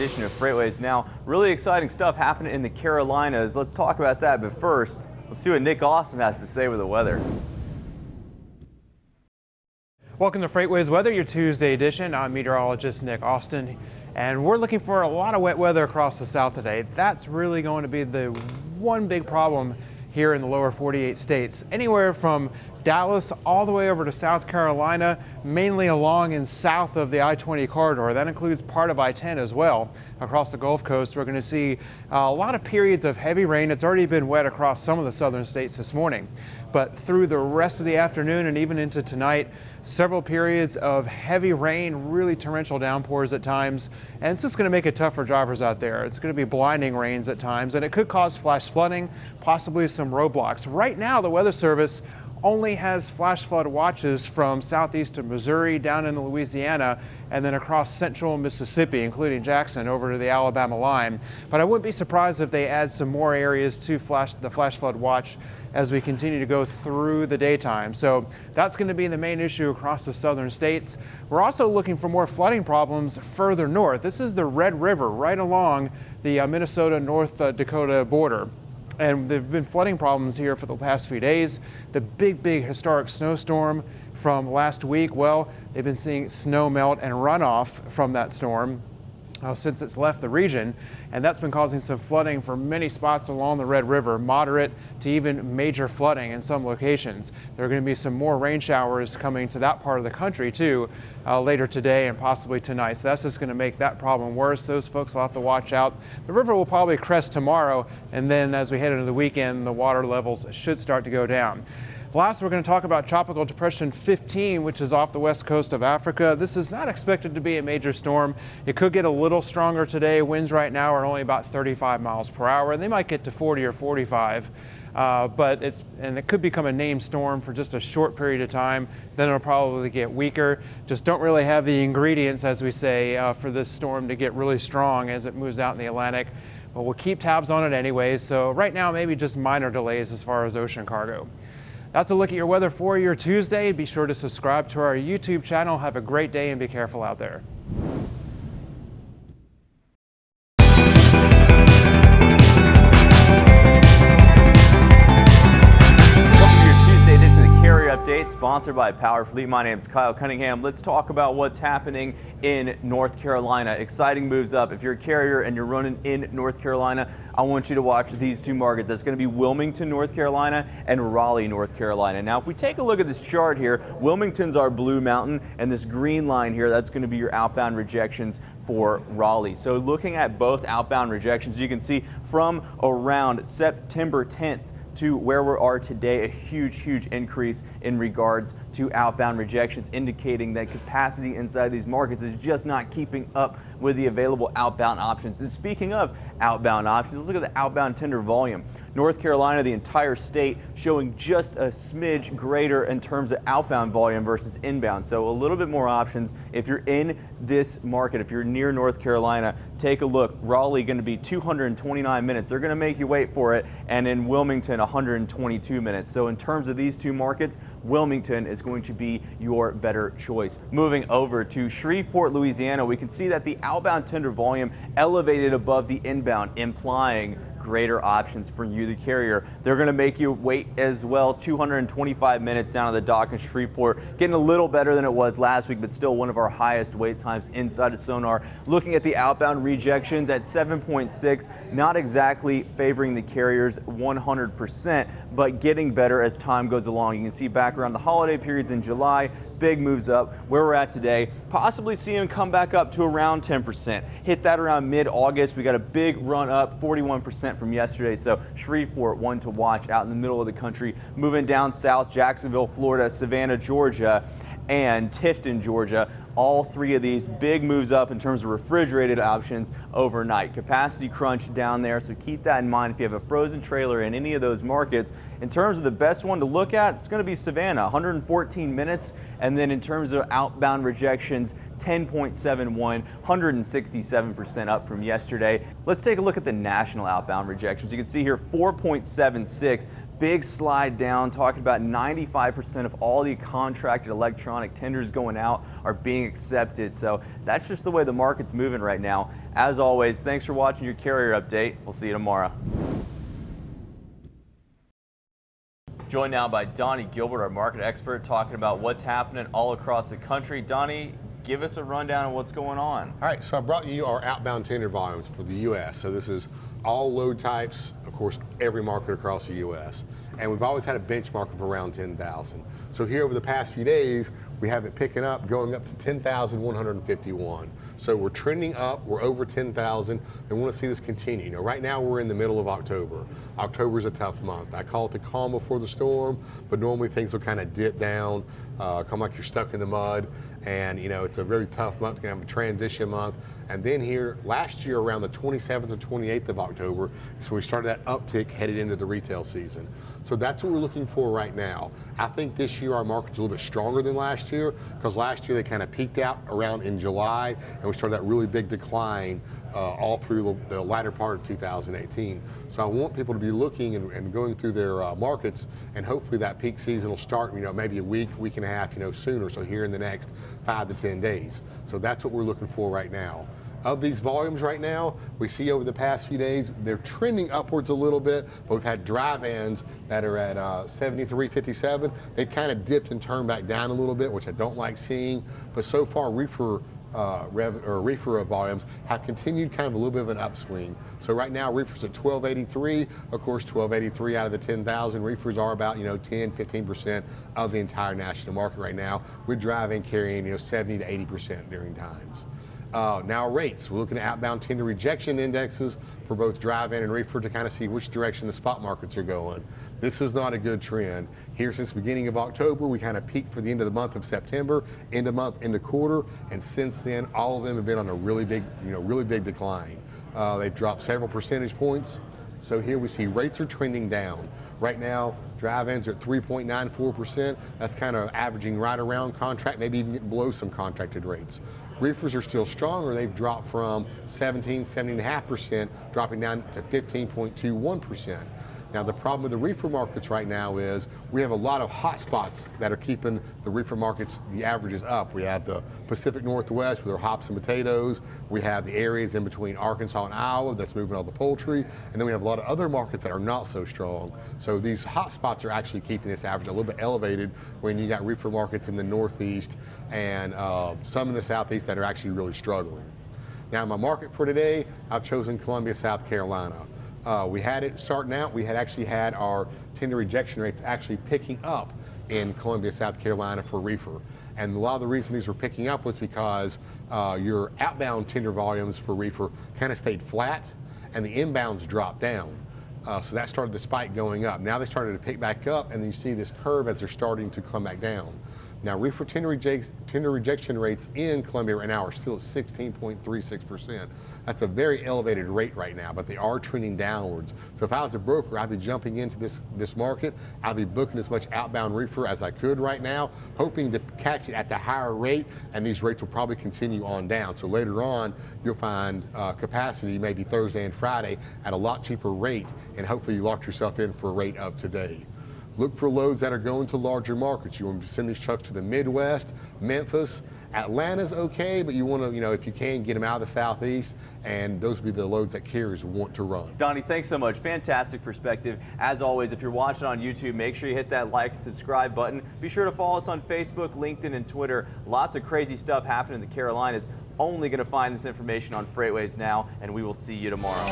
edition of FreightWaves Now. Really exciting stuff happening in the Carolinas. Let's talk about that, but first, let's see what Nick Austin has to say with the weather. Welcome to FreightWaves Weather, your Tuesday edition. I'm meteorologist Nick Austin, and we're looking for a lot of wet weather across the south today. That's really going to be the one big problem here in the lower 48 states. Anywhere from Dallas all the way over to South Carolina, mainly along and south of the I-20 corridor. That includes part of I-10 as well. Across the Gulf Coast, we're going to see a lot of periods of heavy rain. It's already been wet across some of the southern states this morning. But through the rest of the afternoon and even into tonight, several periods of heavy rain, really torrential downpours at times. And it's just going to make it tough for drivers out there. It's going to be blinding rains at times, and it could cause flash flooding, possibly some roadblocks. Right now, the Weather Service only has flash flood watches from southeast of Missouri down into Louisiana and then across central Mississippi, including Jackson, over to the Alabama line. But I wouldn't be surprised if they add some more areas to the flash flood watch as we continue to go through the daytime. So that's going to be the main issue across the southern states. We're also looking for more flooding problems further north. This is the Red River right along the Minnesota-North Dakota border. And there have been flooding problems here for the past few days. The big historic snowstorm from last week, well, they've been seeing snow melt and runoff from that storm since it's left the region, and that's been causing some flooding for many spots along the Red River, moderate to even major flooding in some locations. There are going to be some more rain showers coming to that part of the country too later today and possibly tonight. So that's just going to make that problem worse. Those folks will have to watch out. The river will probably crest tomorrow, and then as we head into the weekend, the water levels should start to go down. Last, we're going to talk about Tropical Depression 15, which is off the west coast of Africa. This is not expected to be a major storm. It could get a little stronger today. Winds right now are only about 35 miles per hour. They might get to 40 or 45, but it could become a named storm for just a short period of time. Then it'll probably get weaker. Just don't really have the ingredients, as we say, for this storm to get really strong as it moves out in the Atlantic. But we'll keep tabs on it anyway. So right now, maybe just minor delays as far as ocean cargo. That's a look at your weather for your Tuesday. Be sure to subscribe to our YouTube channel. Have a great day and be careful out there. Update sponsored by Power Fleet. My name is Kyle Cunningham. Let's talk about what's happening in North Carolina. Exciting moves up. If you're a carrier and you're running in North Carolina, I want you to watch these two markets. That's going to be Wilmington, North Carolina and Raleigh, North Carolina. Now, if we take a look at this chart here, Wilmington's our blue mountain, and this green line here, that's going to be your outbound rejections for Raleigh. So looking at both outbound rejections, you can see from around September 10th to where we are today, a huge increase in regards to outbound rejections, indicating that capacity inside these markets is just not keeping up with the available outbound options. And speaking of outbound options, let's look at the outbound tender volume. North Carolina, the entire state, showing just a smidge greater in terms of outbound volume versus inbound. So a little bit more options. If you're in this market, if you're near North Carolina, take a look. Raleigh going to be 229 minutes. They're going to make you wait for it. And in Wilmington, 122 minutes. So in terms of these two markets, Wilmington is going to be your better choice. Moving over to Shreveport, Louisiana, we can see that the outbound tender volume elevated above the inbound, implying greater options for you, the carrier. They're going to make you wait as well. 225 minutes down at the dock in Shreveport, getting a little better than it was last week, but still one of our highest wait times inside of Sonar. Looking at the outbound rejections at 7.6, not exactly favoring the carriers 100%, but getting better as time goes along. You can see back around the holiday periods in July, big moves up. Where we're at today, possibly see them come back up to around 10%. Hit that around mid-August. We got a big run up, 41% from yesterday. So Shreveport, one to watch out in the middle of the country. Moving down south, Jacksonville, Florida, Savannah, Georgia, and Tifton, Georgia. All three of these big moves up in terms of refrigerated options overnight. Capacity crunch down there, so keep that in mind if you have a frozen trailer in any of those markets. In terms of the best one to look at, it's going to be Savannah, 114 minutes. And then in terms of outbound rejections, 10.71, 167% up from yesterday. Let's take a look at the national outbound rejections. You can see here 4.76. big slide down, talking about 95% of all the contracted electronic tenders going out are being accepted. So that's just the way the market's moving right now. As always, thanks for watching your carrier update. We'll see you tomorrow. Joined now by Donny Gilbert, our market expert, talking about what's happening all across the country. Donny, give us a rundown of what's going on. All right, so I brought you our outbound tender volumes for the U.S. So this is all load types, of course, every market across the U.S. And we've always had a benchmark of around 10,000. So here over the past few days, we have it picking up, going up to 10,151. So we're trending up, we're over 10,000, and we want to see this continue. Now, right now we're in the middle of October. October's a tough month. I call it the calm before the storm, but normally things will kind of dip down, come like you're stuck in the mud, and it's a very tough month, it's going to have a transition month. And then here, last year around the 27th or 28th of October, is when we started that uptick headed into the retail season. So that's what we're looking for right now. I think this year our market's a little bit stronger than last year, because last year they kind of peaked out around in July, and we started that really big decline all through the latter part of 2018. So I want people to be looking and going through their markets, and hopefully that peak season will start, maybe a week and a half, sooner. So here in the next 5 to 10 days. So that's what we're looking for right now. Of these volumes right now, we see over the past few days, they're trending upwards a little bit, but we've had dry vans that are at 73.57. They've kind of dipped and turned back down a little bit, which I don't like seeing. But so far, reefer volumes have continued kind of a little bit of an upswing. So right now, reefers at 1283. Of course, 1283 out of the 10,000 reefers are about 10-15% of the entire national market right now, with dry van carrying 70 to 80% during times. Now rates, we're looking at outbound tender rejection indexes for both dry van and reefer to kind of see which direction the spot markets are going. This is not a good trend. Here since the beginning of October, we kind of peaked for the end of the month of September, end of month, end of quarter, and since then, all of them have been on a really big decline. They've dropped several percentage points. So here we see rates are trending down. Right now, dry vans are at 3.94%. That's kind of averaging right around contract, maybe even getting below some contracted rates. Reefers are still stronger. They've dropped from 17.5%, dropping down to 15.21%. Now, the problem with the reefer markets right now is we have a lot of hot spots that are keeping the reefer markets, the averages up. We have the Pacific Northwest with their hops and potatoes. We have the areas in between Arkansas and Iowa that's moving all the poultry. And then we have a lot of other markets that are not so strong. So these hot spots are actually keeping this average a little bit elevated when you got reefer markets in the Northeast and some in the Southeast that are actually really struggling. Now, my market for today, I've chosen Columbia, South Carolina. We had it starting out, we had actually had our tender rejection rates actually picking up in Columbia, South Carolina for reefer. And a lot of the reason these were picking up was because your outbound tender volumes for reefer kind of stayed flat and the inbounds dropped down. So that started the spike going up. Now they started to pick back up, and then you see this curve as they're starting to come back down. Now, reefer tender rejection rates in Columbia right now are still at 16.36%. That's a very elevated rate right now, but they are trending downwards. So if I was a broker, I'd be jumping into this market. I'd be booking as much outbound reefer as I could right now, hoping to catch it at the higher rate, and these rates will probably continue on down. So later on, you'll find capacity maybe Thursday and Friday at a lot cheaper rate, and hopefully you lock yourself in for a rate of today. Look for loads that are going to larger markets. You want to send these trucks to the Midwest, Memphis. Atlanta's okay, but you want to, if you can, get them out of the Southeast, and those will be the loads that carriers want to run. Donny, thanks so much. Fantastic perspective. As always, if you're watching on YouTube, make sure you hit that like and subscribe button. Be sure to follow us on Facebook, LinkedIn, and Twitter. Lots of crazy stuff happening in the Carolinas. Only going to find this information on FreightWaves Now, and we will see you tomorrow.